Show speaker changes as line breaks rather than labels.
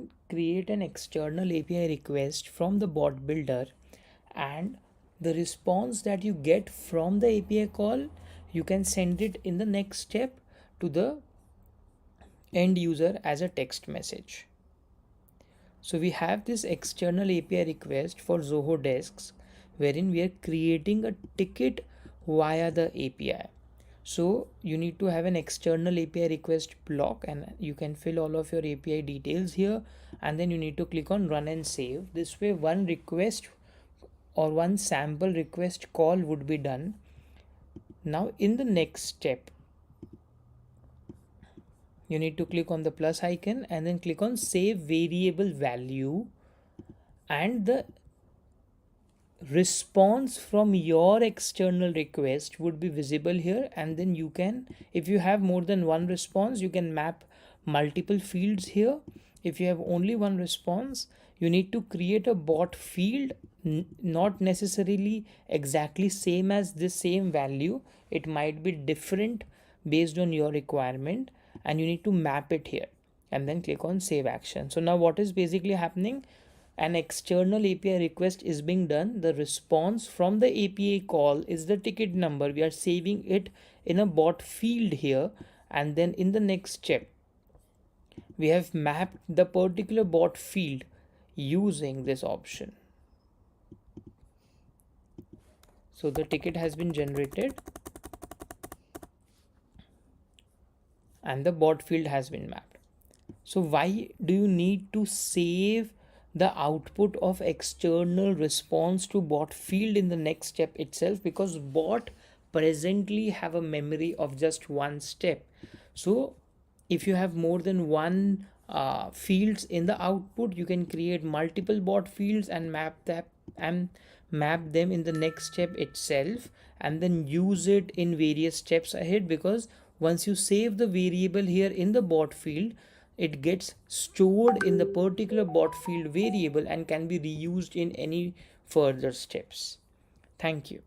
can create an external API request from the bot builder, and the response that you get from the API call, you can send it in the next step to the end user as a text message. So we have this external API request for Zoho Desks, wherein we are creating a ticket via the API. So you need to have an external API request block, and you can fill all of your API details here, and then you need to click on run and save. This way one request or one sample request call would be done. Now in the next step, you need to click on the plus icon and then click on save variable value, and the response from your external request would be visible here. And then you can, if you have more than one response, you can map multiple fields here. If you have only one response, you need to create a bot field, not necessarily exactly same as this same value. It might be different based on your requirement, and you need to map it here and then click on save action. So now what is basically happening, an external API request is being done. The response from the API call is the ticket number. We are saving it in a bot field here, and then in the next step we have mapped the particular bot field using this option. So the ticket has been generated and the bot field has been mapped. So why do you need to save the output of external response to bot field in the next step itself? Because bot presently have a memory of just one step. So if you have more than one fields in the output, you can create multiple bot fields and map them in the next step itself, and then use it in various steps ahead. Because once you save the variable here in the bot field, it gets stored in the particular bot field variable and can be reused in any further steps. Thank you.